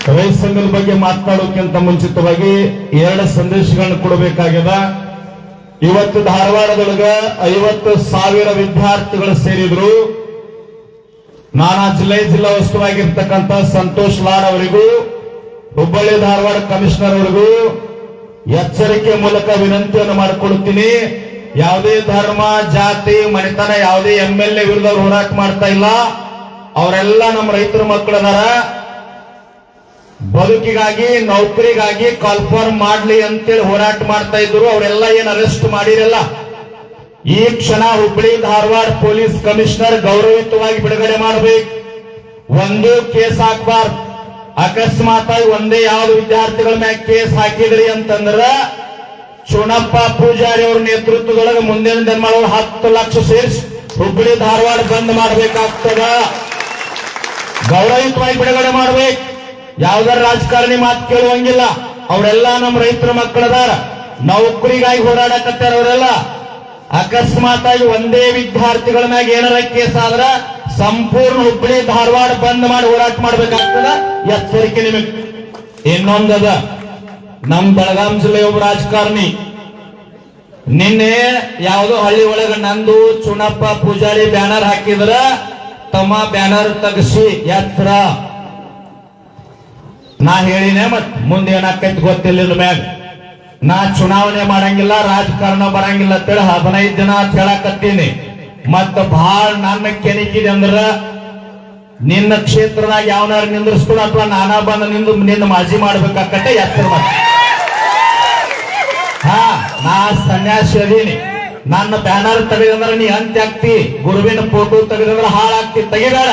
ರೈತ ಸಂಘದ ಬಗ್ಗೆ ಮಾತನಾಡೋಕ್ಕಿಂತ ಮುಂಚಿತವಾಗಿ 2 ಸಂದೇಶಗಳನ್ನು ಕೊಡಬೇಕಾಗ್ಯದ. ಇವತ್ತು ಧಾರವಾಡದೊಳಗ 50,000 ವಿದ್ಯಾರ್ಥಿಗಳು ಸೇರಿದ್ರು. ನಾನಾ ಜಿಲ್ಲಾ ಉಸ್ತುವಾಗಿರ್ತಕ್ಕಂಥ ಸಂತೋಷ್ ಲಾಡ್ ಅವರಿಗೂ ಹುಬ್ಬಳ್ಳಿ ಧಾರವಾಡ ಕಮಿಷನರ್ ಅವರಿಗೂ ಎಚ್ಚರಿಕೆ ಮೂಲಕ ವಿನಂತಿಯನ್ನು ಮಾಡಿಕೊಡುತ್ತೀನಿ. ಯಾವುದೇ ಧರ್ಮ ಜಾತಿ ಮನೆತನ ಯಾವುದೇ MLA ವಿರುದ್ಧ ಹೋರಾಟ ಮಾಡ್ತಾ ಇಲ್ಲ. ಅವರೆಲ್ಲ ನಮ್ಮ ರೈತರ ಮಕ್ಕಳದಾರ. ಬದುಕಿಗಾಗಿ ನೌಕರಿಗಾಗಿ ಕಾಲ್ಫಾರ್ಮ್ ಮಾಡ್ಲಿ ಅಂತೇಳಿ ಹೋರಾಟ ಮಾಡ್ತಾ ಇದ್ರು. ಅವರೆಲ್ಲ ಏನ್ ಅರೆಸ್ಟ್ ಮಾಡಿರಲ್ಲ. ಈ ಕ್ಷಣ ಹುಬ್ಬಳ್ಳಿ ಧಾರವಾಡ ಪೊಲೀಸ್ ಕಮಿಷನರ್ ಗೌರವಯುತವಾಗಿ ಬಿಡುಗಡೆ ಮಾಡಬೇಕು. ಒಂದು ಕೇಸ್ ಹಾಕಬಾರ್ದು. ಅಕಸ್ಮಾತ್ ಆಗಿ ಒಂದೇ ಯಾವ್ದು ವಿದ್ಯಾರ್ಥಿಗಳ ಮ್ಯಾಗ ಕೇಸ್ ಹಾಕಿದ್ರಿ ಅಂತಂದ್ರ ಚುಣಪ್ಪ ಪೂಜಾರಿ ಅವ್ರ ನೇತೃತ್ವದೊಳಗೆ ಮುಂದಿನ ದಿನಮಾನಗಳು 10 ಲಕ್ಷ ಸೇರಿಸಿ ಹುಬ್ಬಳ್ಳಿ ಧಾರವಾಡ ಬಂದ್ ಮಾಡಬೇಕಾಗ್ತದ. ಗೌರವಯುತವಾಗಿ ಬಿಡುಗಡೆ ಮಾಡ್ಬೇಕು. ಯಾವ್ದಾರ ರಾಜಕಾರಣಿ ಮಾತು ಕೇಳುವಂಗಿಲ್ಲ. ಅವರೆಲ್ಲ ನಮ್ಮ ರೈತರ ಮಕ್ಕಳದಾರ. ನೌಕರಿಗಾಗಿ ಹೋರಾಡಕತ್ತಾರ ಅವರೆಲ್ಲ. ಅಕಸ್ಮಾತ್ ಆಗಿ ಒಂದೇ ವಿದ್ಯಾರ್ಥಿಗಳ ಮ್ಯಾಗ ಏನಾರ ಕೇಸ್ ಆದ್ರ ಸಂಪೂರ್ಣ ಹುಬ್ಬಳ್ಳಿ ಧಾರವಾಡ ಬಂದ್ ಮಾಡಿ ಹೋರಾಟ ಮಾಡ್ಬೇಕಾಗ್ತದ. ಎಚ್ಚರಿಕೆ ನಿಮಗೆ. ಇನ್ನೊಂದದ, ನಮ್ ಬೆಳಗಾಂ ಜಿಲ್ಲೆ ಒಬ್ಬ ರಾಜಕಾರಣಿ ನಿನ್ನೆ ಯಾವುದೋ ಹಳ್ಳಿ ಒಳಗ ನಂದು ಚುಣಪ್ಪ ಪೂಜಾರಿ ಬ್ಯಾನರ್ ಹಾಕಿದ್ರ ತಮ್ಮ ಬ್ಯಾನರ್ ತಗಸಿ ಎತ್ತರ. ನಾ ಹೇಳಿನೇ ಮತ್ ಮುಂದೆ ಏನಾಕೈತಿ ಗೊತ್ತಿಲ್ಲ. ಮ್ಯಾಗ ನಾ ಚುನಾವಣೆ ಮಾಡಂಗಿಲ್ಲ, ರಾಜಕಾರಣ ಬರಂಗಿಲ್ಲ ಅಂತೇಳಿ 15 ದಿನ ಅಂತ ಹೇಳಕತ್ತೀನಿ. ಮತ್ತ ಬಹಳ ನನ್ನ ಕೆಣಕಿದೆ ಅಂದ್ರ ನಿನ್ನ ಕ್ಷೇತ್ರದಾಗ ಯಾವನಾರು ನಿಂದ್ರಿಸ್ಕೊಡು ಅಥವಾ ನಾನಾ ಬಂದ ನಿನ್ನ ಮಾಜಿ ಮಾಡ್ಬೇಕಾಕತ್ತೆ. ಎತ್ತರ ಮತ್ತ ನಾ ಸನ್ಯಾಸಿ ಅದೀನಿ. ನನ್ನ ಬ್ಯಾನರ್ ತೆಗೆದಂದ್ರ ನೀ ಅಂತ್ಯ ಆಗ್ತಿ. ಗುರುವಿನ ಫೋಟೋ ತೆಗೆದಂದ್ರ ಹಾಳಾಗ್ತಿ. ತೆಗಿಬೇಡ.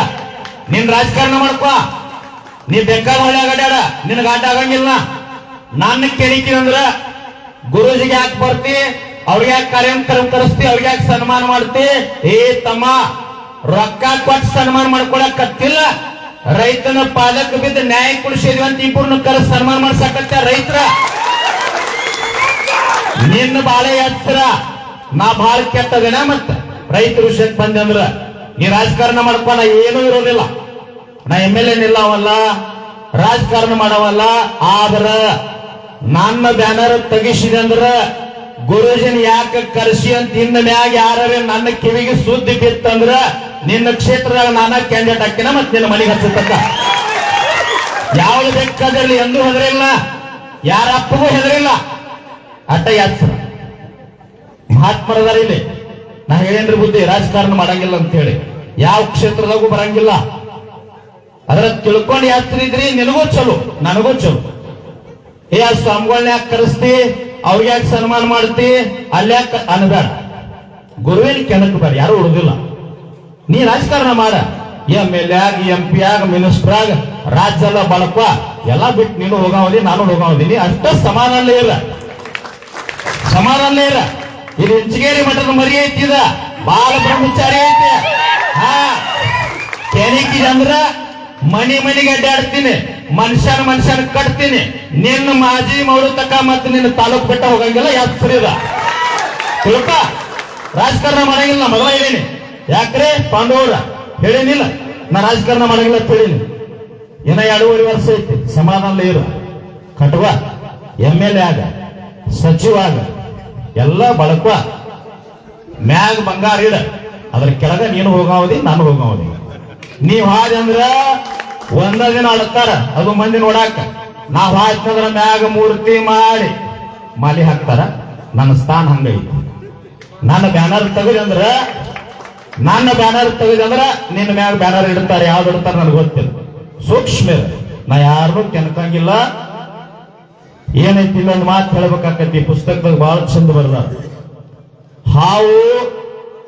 ನಿನ್ ರಾಜಕಾರಣ ಮಾಡ್ಕೋ. ನೀ ಬೇಕಾದ ಹೊಳೆ ಆಗಡ್ಯಾಡ. ನಿನಗ ಆಟ ಆಗಂಗಿಲ್ಲ. ನನ್ನ ಕೆಣಿಕಿದಂದ್ರ ಗುರುಜಿಗೆ ಯಾಕೆ ಬರ್ತಿ, ಅವ್ರಿಗೆ ಯಾಕೆ ಕಾರ್ಯಕ್ರಮ ಕರೆಸ್ತಿ, ಅವ್ರಿಗೆ ಯಾಕೆ ಸನ್ಮಾನ ಮಾಡ್ತಿ? ಏ ತಮ್ಮ, ರೊಕ್ಕ ಕೊಟ್ಟು ಸನ್ಮಾನ ಮಾಡ್ಕೊಳಕತ್ತಿಲ್ಲ. ರೈತನ ಪಾದಕ ಬಿದ್ದು ನ್ಯಾಯ ಕೊಡಿಸಿದ್ವಿ ಅಂತ ಇಬ್ಬರನ್ನ ಕರೆಸಿ ಸನ್ಮಾನ ಮಾಡ್ಸಕತ್ತ ರೈತರ. ನಿನ್ನ ಬಾಳೆ ಎತ್ತರ. ನಾ ಬಾಳ ಕೆಟ್ಟದೇನ ಮತ್ತ ರೈತ ವಿಷಯಕ್ಕೆ ಬಂದೆ ಅಂದ್ರ ನೀ ರಾಜಕಾರಣ ಮಾಡ್ಕೊ. ನಾ ಏನೂ ಇರೋದಿಲ್ಲ. ನಾ MLA ನಿಲ್ಲವಲ್ಲ, ರಾಜಕಾರಣ ಮಾಡವಲ್ಲ. ಆದ್ರ ನನ್ನ ಬ್ಯಾನರ್ ತೆಗಿಸಿದೆ ಅಂದ್ರ ಗುರುಜಿನ ಯಾಕೆ ಕರೆಸಿ ಅಂತ ಇನ್ನ ಮ್ಯಾಗ ಯಾರೇ ನನ್ನ ಕಿವಿಗೆ ಸುದ್ದಿ ಬಿತ್ತಂದ್ರ ನಿನ್ನ ಕ್ಷೇತ್ರದಾಗ ನಾನಾ ಕ್ಯಾಂಡಿಡೇಟ್ ಹಾಕಿನ ಮತ್ತೆ ನಿನ್ನ ಮನೆಗೆ ಹಚ್ಚತಕ್ಕ. ಯಾವ್ದು ಬೇಕಾದಿರ್ಲಿ ಎಂದೂ ಹೆದರಿಲ್ಲ. ಯಾರ ಅಪ್ಪಗೂ ಹೆದರಿಲ್ಲ. ಅಟ್ಟ ಯಾತ್ಸ ಮಹಾತ್ಮರದಾರ ಇಲ್ಲಿ. ನಾ ಹೇಳೇನ್ರಿ ಬುದ್ಧಿ, ರಾಜಕಾರಣ ಮಾಡಂಗಿಲ್ಲ ಅಂತ ಹೇಳಿ. ಯಾವ ಕ್ಷೇತ್ರದಾಗೂ ಬರಂಗಿಲ್ಲ. ಅದರ ತಿಳ್ಕೊಂಡು ಯಾತ್ರಿದ್ರಿ ನಿನಗೂ ಚಲೋ, ನನಗೂ ಚಲೋ. ಆ ಸ್ವಾಮಿಗಳನ್ನ ಯಾಕೆ ಕರೆಸ್ತಿ, ಅವ್ರಿಗೆ ಯಾಕೆ ಸನ್ಮಾನ ಮಾಡ್ತಿ, ಅಲ್ಲಿ ಯಾಕೆ ಅನ್ಬೇಡ. ಗುರುವಿನ ಕೆಣಕ್ ಬೇಡ. ಯಾರು ಉಳಿದಿಲ್ಲ. ನೀ ರಾಜಕಾರಣ ಮಾಡ. MLA ಆಗ, MP ಆಗ, ಮಿನಿಸ್ಟರ್ ಆಗ, ರಾಜ್ಯ ಎಲ್ಲ ಬಳಕ ಎಲ್ಲ ಬಿಟ್ಟು ನೀನು ಹೋಗಾವದಿ, ನಾನು ಹೋಗಾವದೀನಿ. ಅಷ್ಟ ಸಮಾನಲ್ಲೇ ಇಲ್ಲ. ಸಮಾನಲ್ಲೇ ಇಲ್ಲ. ಇದು ಇಂಚಗೇರಿ ಮಠದ ಮರಿ ಐತಿದ. ಬಾಲ ಬ್ರಹ್ಮಚಾರಿ ಐತಿ. ಕೆಣಿಕಿದೆ ಅಂದ್ರ ಮನೆಗೆ ಅಡ್ಡಾಡ್ತೀನಿ. ಮನುಷ್ಯನ ಕಟ್ತೀನಿ. ನಿನ್ನ ಮಾಜಿ ಮೌಳು ತಕ ಮತ್ತೆ ನಿನ್ನ ತಾಲೂಕು ಬೆಟ್ಟ ಹೋಗಂಗಿಲ್ಲ. ಯಾಕೆ ಸರಿದ ತಿಳ್ಕ. ರಾಜಕಾರಣ ಮಾಡಂಗಿಲ್ಲ. ಮೊದಲ ಹೇಳೀನಿ. ಯಾಕ್ರೆ ಪಾಂಡವ್ರ ಹೇಳೇನಿಲ್ಲ ನಾ ರಾಜಕಾರಣ ಮಾಡಂಗಿಲ್ಲ ಅಂತ ಹೇಳೀನಿ. ಏನ 2.5 ವರ್ಷ ಐತಿ. ಸಮಾಧಾನ ಇರು. ಕಟ್ವ MLA ಆಗ, ಸಚಿವ ಆಗ, ಎಲ್ಲ ಬಳಕ. ಮ್ಯಾಗ ಬಂಗಾರ ಇಡ. ಅದ್ರ ಕೆಳಗ ನೀನು ಹೋಗಾವದಿ, ನಾನು ಹೋಗಾವದಿ. ನೀವ್ ಹಾಜ್ ಅಂದ್ರ ಒಂದ ದಿನ ಅಳ್ತಾರ. ಅದು ಮಂದಿ ನೋಡಾಕ. ನಾವ್ ಹಾಜ್ನಂದ್ರ ಮ್ಯಾಗ ಮೂರ್ತಿ ಮಾಡಿ ಮಾಲಿ ಹಾಕ್ತಾರ. ನನ್ನ ಸ್ಥಾನ ಹಂಗೈತಿ. ನನ್ನ ಬ್ಯಾನರ್ ತೆಗೆದಂದ್ರ ನಿನ್ನ ಮ್ಯಾಗ ಬ್ಯಾನರ್ ಇಡ್ತಾರೆ. ಯಾವ್ದು ಇಡ್ತಾರ ನನಗೆ ಗೊತ್ತಿಲ್ಲ. ಸೂಕ್ಷ್ಮ. ನಾ ಯಾರನ್ನೂ ಕೆಣಕಂಗಿಲ್ಲ. ಏನೈತಿ ಇಲ್ಲೊಂದು ಮಾತು ಹೇಳ್ಬೇಕಾಕತಿ. ಪುಸ್ತಕದಾಗ ಬಹಳ ಚಂದ ಬರ್ದ. ಹಾವು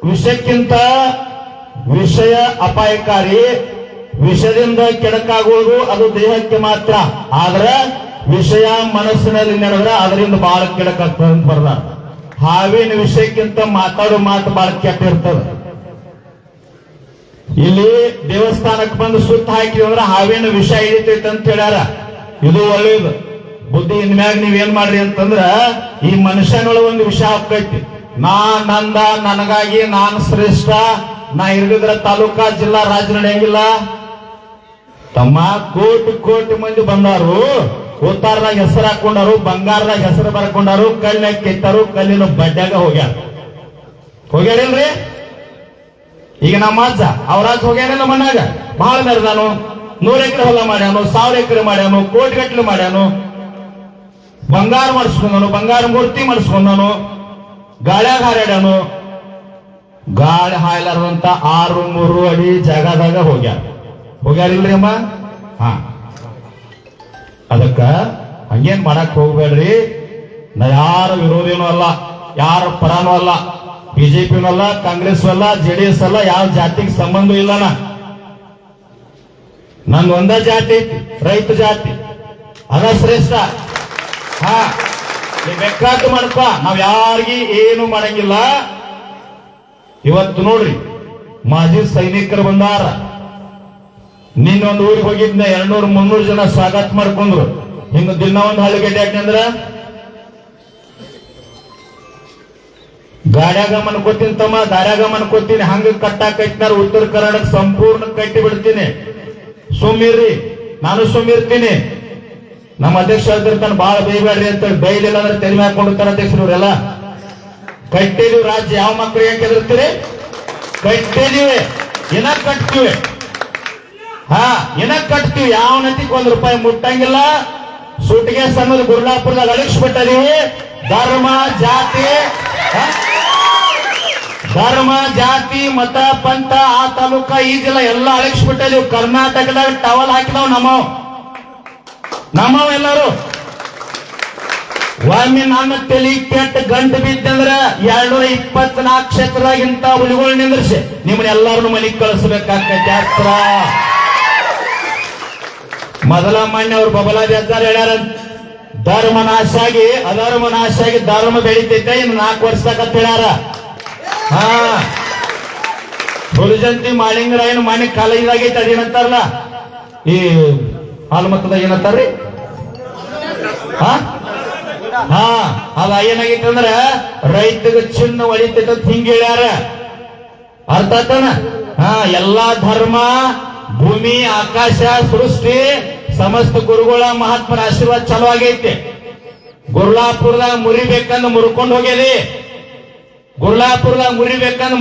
ವಿಷಕ್ಕಿಂತ ವಿಷಯ ಅಪಾಯಕಾರಿ. ವಿಷದಿಂದ ಕೆಡಕಾಗುವುದು ಅದು ದೇಹಕ್ಕೆ ಮಾತ್ರ. ಆದ್ರ ವಿಷಯ ಮನಸ್ಸಿನಲ್ಲಿ ನಡೆದ್ರೆ ಅದರಿಂದ ಬಹಳ ಕೆಡಕಾಗ್ತದೆ ಅಂತ ಬರ್ದ. ಹಾವಿನ ವಿಷಯಕ್ಕಿಂತ ಮಾತಾಡೋ ಮಾತು ಬಹಳ ಕೆಟ್ಟ ಇರ್ತದೆ. ಇಲ್ಲಿ ದೇವಸ್ಥಾನಕ್ಕೆ ಬಂದು ಸುತ್ತ ಹಾಕಿದ್ರೆ ಹಾವಿನ ವಿಷ ಹಿಡಿತೈತೆ ಅಂತ ಹೇಳ್ಯಾರ. ಇದು ಒಳ್ಳೇದು ಬುದ್ಧಿ. ಇನ್ಮ್ಯಾಗ ನೀವೇನ್ ಮಾಡ್ರಿ ಅಂತಂದ್ರ ಈ ಮನುಷ್ಯನೊಳಗೆ ಒಂದು ವಿಷ ಹಾಕೈತಿ. ನಂದ, ನನಗಾಗಿ ನಾನು ಶ್ರೇಷ್ಠ, ನಾ ಇರ್ದಿದ್ರ ತಾಲೂಕಾ ಜಿಲ್ಲಾ ರಾಜ್ಯ ನಡೆಯಂಗಿಲ್ಲ. ತಮ್ಮ ಕೋಟಿ ಕೋಟಿ ಮಂದಿ ಬಂದಾರು, ಉತ್ತಾರದಾಗ ಹೆಸರು ಹಾಕೊಂಡಾರು, ಬಂಗಾರದಾಗ ಹೆಸರು ಬರ್ಕೊಂಡಾರು, ಕಲ್ಲಾಗ ಕೆತ್ತಾರು, ಕಲ್ಲಿನ ಬಡ್ಡ್ಯಾಗ ಹೋಗ್ಯಾರಿಲ್ರಿ. ಈಗ ನಮ್ಮ ಅಜ್ಜ ಅವ್ರಾಜ್ ಹೋಗ್ಯಾನಿಲ್ಲ ಮಣ್ಣಾಗ, ಬಹಳ ಮೆರೆದಾನು, 100 ಎಕರೆ ಹೊಲ ಮಾಡ್ಯಾನು, 1000 ಎಕರೆ ಮಾಡ್ಯಾನು, ಕೋಟಿ ಗಟ್ಟಲೆ ಮಾಡ್ಯಾನು, ಬಂಗಾರ ಮಾಡಿಸ್ಕೊಂಡನು, ಬಂಗಾರ ಮೂರ್ತಿ ಮಾಡಿಸ್ಕೊಂಡನು, ಗಾಳ್ಯಾಗ ಹಾರಾಡ್ಯಾನು. ಗಾಳಿ ಹಾಯ್ಲಾರ್ದಂತ 6-3 ಅಡಿ ಜಾಗದಾಗ ಹೋಗ್ಯಾರಿಲ್ರಿ ಅಮ್ಮ. ಹಾ, ಅದಕ್ಕ ಹಂಗೇನ್ ಮಾಡಕ್ ಹೋಗ್ಬೇಡ್ರಿ. ನಾ ಯಾರ ವಿರೋಧಿನೂ ಅಲ್ಲ, ಯಾರ ಪರಾನೂ ಅಲ್ಲ, ಬಿಜೆಪಿನೂ ಅಲ್ಲ, ಕಾಂಗ್ರೆಸ್ ಅಲ್ಲ, JDS ಅಲ್ಲ, ಯಾವ ಜಾತಿಗೆ ಸಂಬಂಧ ಇಲ್ಲ. ನಂದು ಒಂದ ಜಾತಿ, ರೈತ ಜಾತಿ, ಅದ ಶ್ರೇಷ್ಠ. ಹಾ, ಬೇಕಾದ್ದು ಮಾಡ್ಪ, ನಾವ್ ಯಾರಿಗಿ ಏನು ಮಾಡಂಗಿಲ್ಲ. ಇವತ್ತು ನೋಡ್ರಿ, ಮಾಜಿ ಸೈನಿಕರು ಬಂದಾರ. ನಿನ್ನೊಂದು ಊರಿಗೆ ಹೋಗಿದ್ನ 200-300 ಜನ ಸ್ವಾಗತ ಮಾಡ್ಕೊಂಡ್ರು. ಹಿಂಗ ದಿನ ಒಂದು ಹಳ್ಳಿಗಡ್ಡೆ ಯಾಕಂದ್ರ ಗಾಡ್ಯಾಗ ಮನ್ಕೋತೀನಿ ತಮ್ಮ, ದಾರ್ಯಾಗ ಮನ್ಕೋತೀನಿ, ಹಂಗ ಕಟ್ಟಾಕೈತಿನಾರ ಉತ್ತರ ಕರ್ನಾಟಕ ಸಂಪೂರ್ಣ ಕಟ್ಟಿ ಬಿಡ್ತೀನಿ. ಸುಮ್ಮಿರ್ರಿ, ನಾನು ಸುಮ್ಮಿರ್ತೀನಿ. ನಮ್ಮ ಅಧ್ಯಕ್ಷ ಹೇಳ್ತಿರ್ತಾನೆ ಬಾಳ ಬೈಬೇಡ್ರಿ ಅಂತೇಳಿ. ಬೈಲಿಲ್ಲ ಅಂದ್ರೆ ತೆಲಿ ಹಾಕೊಂಡಿರ್ತಾರ ಅಧ್ಯಕ್ಷರವರೆಲ್ಲ. ಕಟ್ಟಿದೀವಿ ರಾಜ್ಯ, ಯಾವ ಮಕ್ಕಳು ಯಾಕೆ ಹೆದರ್ತೀರಿ? ಕಟ್ಟಿದೀವಿ, ಏನ ಕಟ್ತೀವಿ. ಹಾ, ಏನ ಕಟ್ತೀವಿ. ಯಾವ ನತಿಗೆ ₹1 ಮುಟ್ಟಂಗಿಲ್ಲ. ಸೂಟಿಗೆ ಸಣ್ಣದು ಗುರುಲಾಪುರದಾಗ ಅಳಿಸ್ಬಿಟ್ಟಿದೀವಿ. ಧರ್ಮ ಜಾತಿ ಮತ ಪಂಥ ಆ ತಾಲೂಕ ಈ ಜಿಲ್ಲಾ ಎಲ್ಲ ಅಳಿಸ್ಬಿಟ್ಟಿದೀವಿ. ಕರ್ನಾಟಕದಾಗ ಟವಲ್ ಹಾಕಿದವ್ ನಮ್ಮವ್ ಎಲ್ಲರೂ. ಒಮ್ಮೆ ನನ್ನ ತಲೆ ಕೆಟ್ಟ ಗಂಟು ಬಿದ್ದಂದ್ರ 224 ಕ್ಷೇತ್ರದಾಗಿಂತ ಹುಲಿಗಳು ನಿಂದ್ರಿಸಿ ನಿಮ್ಮನ್ನ ಎಲ್ಲಾರನ್ನು ಮನೆಗೆ ಕಳಿಸ್ಬೇಕಾಗ್ತೈತಿ. ಯಾತ್ರ ಮೊದಲ ಮಣ್ಣೆ ಅವ್ರು ಬಬಲಾದಿ ಅಜ್ಜಾರ್ ಹೇಳ್ಯಾರ, ಧರ್ಮ ನಾಶ ಆಗಿ ಅಧರ್ಮ ನಾಶ ಆಗಿ ಧರ್ಮ ಬೆಳಿತೈತೆ ಇನ್ನು 4 ವರ್ಷದಾಗ ಹೇಳ್ಯಾರ. ಹಾ, ಹುಲಿಜಂತಿ ಮಾಳಿಂಗರಾಯನ ಮನೆ ಕಾಲೇಜಾಗೈತೆ. ಅದೇನಂತಾರಲ್ಲ ಈ ಹಾಲ್ಮತ್ತದಾಗ ಏನಂತಾರ್ರಿ? ಹಾ, ಅದ ಏನಾಗೈತೆ ಅಂದ್ರ ರೈತಗ ಚಿನ್ನ ಹೊಳಿತೈತ ಹಿಂಗ ಹೇಳ್ಯಾರ. ಅರ್ಥ ಆತನ? ಹಾ, ಎಲ್ಲಾ ಧರ್ಮ, ಭೂಮಿ, ಆಕಾಶ, ಸೃಷ್ಟಿ ಸಮಸ್ತ ಗುರುಗಳ ಮಹಾತ್ಮರ ಆಶೀರ್ವಾದ ಚಲೋ ಆಗೈತೆ. ಗುರುಲಾಪುರದಾಗ ಮುರಿಬೇಕಂದ್ ಮುರ್ಕೊಂಡು ಹೋಗ್ಯದಿ.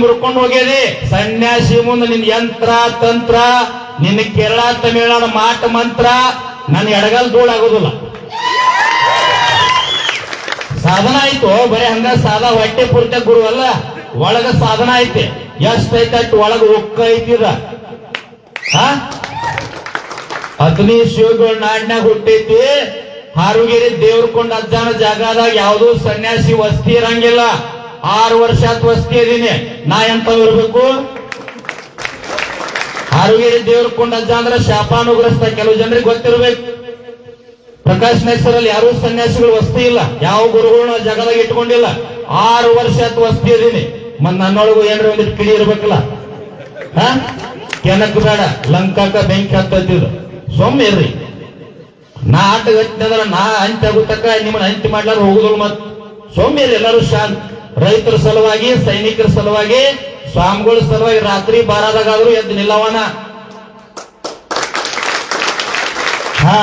ಮುರ್ಕೊಂಡು ಹೋಗ್ಯದಿ. ಸನ್ಯಾಸಿ ಮುಂದೆ ನಿನ್ ಯಂತ್ರ ತಂತ್ರ, ನಿನ್ನ ಕೇರಳ ತಮಿಳುನಾಡು ಮಾಟ ಮಂತ್ರ ನನ್ನ ಎಡಗಲ್ ಧೂಳಾಗೋದಿಲ್ಲ. ಸಾಧನ ಆಯ್ತು, ಬರೀ ಹಂಗ ಸಾಧ ಹೊಟ್ಟೆ ಪೂರ್ತಿ ಗುರು ಅಲ್ಲ, ಒಳಗ ಸಾಧನ ಐತೆ. ಎಷ್ಟೈತೆ ಅಷ್ಟು ಒಳಗ ಉಕ್ಕ ಐತಿದ. ಅಗ್ನಿ ಶಿವಗಳ ನಾಡಿನಾಗ ಹುಟ್ಟೈತಿ. ಹಾರುಗಿರಿ ದೇವ್ರಕೊಂಡ ಅಜ್ಜಾನ ಜಾಗದಾಗ ಯಾವ್ದು ಸನ್ಯಾಸಿ ವಸ್ತಿ ಇರಂಗಿಲ್ಲ. 6 ವರ್ಷ ವಸ್ತಿ ಇದೀನಿ. ನಾ ಎಂತ ಇರ್ಬೇಕು? ಹಾರುಗಿರಿ ದೇವ್ರಕೊಂಡ ಅಜ್ಜ ಅಂದ್ರೆ ಶಾಪಾನುಗ್ರಸ್ತ. ಕೆಲವು ಜನರಿಗೆ ಗೊತ್ತಿರ್ಬೇಕು. ಪ್ರಕಾಶ್ ನೈಸರಲ್ಲಿ ಯಾರು ಸನ್ಯಾಸಿಗಳು ವಸ್ತಿ ಇಲ್ಲ, ಯಾವ ಗುರುಗಳನ್ನ ಜಗದಾಗ ಇಟ್ಕೊಂಡಿಲ್ಲ. 6 ವರ್ಷ ವಸ್ತಿ ಇದೀನಿ. ಮತ್ ನನ್ನೊಳಗು ಏನ್ರ ಒಂದಿಟ್ಟು ಕಿಡಿ ಇರ್ಬೇಕಲ್ಲ. ಕೆನಕ್ ಬೇಡ, ಲಂಕಾಕ ಬೆಂಕಿ ಹತ್ತಿದ್ದು. ಸೊಮ್ಮೆ ಇರ್ರಿ. ನಾ ಆಟ ಗಟ್ಟಿನಂದ್ರ ನಾ ಅಂತ್ಯ ಆಗುತ್ತಕ್ಕ ನಿಮ್ಮನ್ನ ಅಂತ್ಯ ಮಾಡ್ಲಾರ ಹೋಗುದಿಲ್ಲ. ಮತ್ ಸೊಮ್ಮೆ ಇರ್ರಿ ಎಲ್ಲರೂ. ಶಾಂತ್ ರೈತರ ಸಲುವಾಗಿ, ಸೈನಿಕರ ಸಲುವಾಗಿ, ಸ್ವಾಮಿಗಳ ಸಲುವಾಗಿ ರಾತ್ರಿ ಬಾರದಾಗಾದ್ರೂ ಎದ್ದು ನಿಲ್ಲವನ. ಹಾ,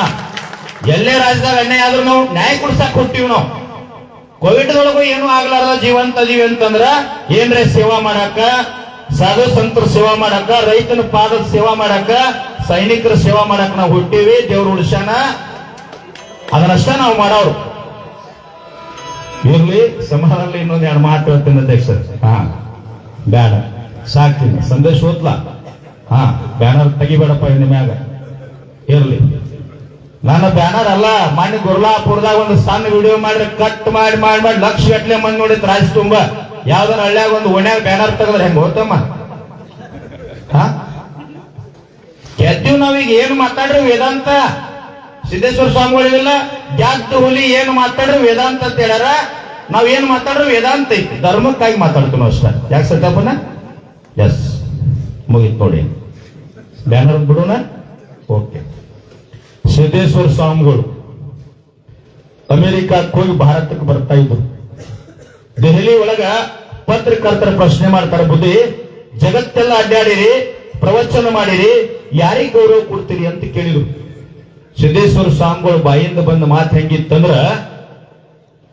ಎಲ್ಲೇ ರಾಜ್ಯದಾಗ ಅನ್ಯಾಯ ಆದ್ರೂ ನಾವು ನ್ಯಾಯ ಕೊಡ್ಸಕ್ ಕೊಟ್ಟಿವಿ. ನಾವು ಕೋವಿಡ್ದೊಳಗೂ ಏನು ಆಗ್ಲಾರ್ದ ಜೀವಂತ ಅದೀವಿ ಅಂತಂದ್ರ ಏನ್ರೆ ಸೇವಾ ಮಾಡಾಕ, ಸಾಧು ಸಂತರ ಸೇವಾ ಮಾಡಾಕ, ರೈತನ ಪಾದದ ಸೇವಾ ಮಾಡಾಕ, ಸೈನಿಕರ ಸೇವಾ ಮಾಡಾಕ ನಾವು ಹುಟ್ಟಿವಿ. ದೇವ್ರ ಉಳಿಸ್ಯಾನ, ಅದನ್ನಷ್ಟ ನಾವು ಮಾಡೋರು. ಇರ್ಲಿ, ಸಮಾಧಾನದಲ್ಲಿ ಇನ್ನೊಂದು 2 ಮಾತು ಹೇಳ್ತೀನಿ ಅಧ್ಯಕ್ಷ. ಹಾ, ಬೇಡ ಸಾಕ್ತೀನಿ. ಸಂದೇಶ ಓದ್ಲ. ಹಾ, ಬ್ಯಾನರ್ ತೆಗಿಬೇಡಪ್ಪ ಇನ್ನ ಮ್ಯಾಗ. ಇರ್ಲಿ, ನಾನು ಬ್ಯಾನರ್ ಅಲ್ಲ, ಮನೆ ಗುರ್ಲಾಪುರದಾಗ ಒಂದು ಸಣ್ಣ ವಿಡಿಯೋ ಮಾಡ್ರಿ, ಕಟ್ ಮಾಡಿ ಲಕ್ಷ ಗಟ್ಲೆ ಮಂದಿ ನೋಡಿದ್ ರಾಜ್ ತುಂಬ. ಯಾವ್ದಾರ ಹಳ್ಳಿಯಾಗ ಒಂದು ಓಣ್ಯಾಗ ಬ್ಯಾನರ್ ತೆಗದ್ರೆ ಹೆಂಗ ಹೋತಮ್ಮ? ಗೆದ್ದೀವ್ ನಾವೀಗ. ಏನು ಮಾತಾಡ್ರಿ ವೇದಾಂತ? ಸಿದ್ದೇಶ್ವರ ಸ್ವಾಮಿಗಳಿಲ್ಲ, ಜಾಗ್ತ ಹುಲಿ ಏನು ಮಾತಾಡ್ರಿ ವೇದಾಂತ ಅಂತ ಹೇಳ್ಯಾರ. ನಾವ್ ಏನ್ ಮಾತಾಡ್ರಿ ವೇದಾಂತ ಐತಿ. ಧರ್ಮಕ್ಕಾಗಿ ಮಾತಾಡ್ತೀವಿ ಅಷ್ಟ. ಯಾಕೆ ಸತ್ಯಪ್ಪನ? ಎಸ್, ಮುಗಿತ್ ನೋಡಿ. ಬ್ಯಾನರ್ ಬಿಡೋಣ. ಓಕೆ. ಸಿದ್ದೇಶ್ವರ ಸ್ವಾಮಿಗಳು ಅಮೆರಿಕಕ್ಕೆ ಹೋಗಿ ಭಾರತಕ್ಕೆ ಬರ್ತಾ ಇದ್ರು. ದೆಹಲಿ ಒಳಗ ಪತ್ರಕರ್ತರ ಪ್ರಶ್ನೆ ಮಾಡ್ತಾರೆ, ಬುದ್ಧಿ ಜಗತ್ತೆಲ್ಲ ಅಡ್ಡಾಡಿರಿ, ಪ್ರವಚನ ಮಾಡಿರಿ, ಯಾರಿಗೆ ಗೌರವ ಕೊಡ್ತೀರಿ ಅಂತ ಕೇಳಿದ್ರು. ಸಿದ್ದೇಶ್ವರ ಸ್ವಾಮಿಗಳು ಬಾಯಿಂದ ಬಂದ ಮಾತು ಹೆಂಗಿತ್ತಂದ್ರ,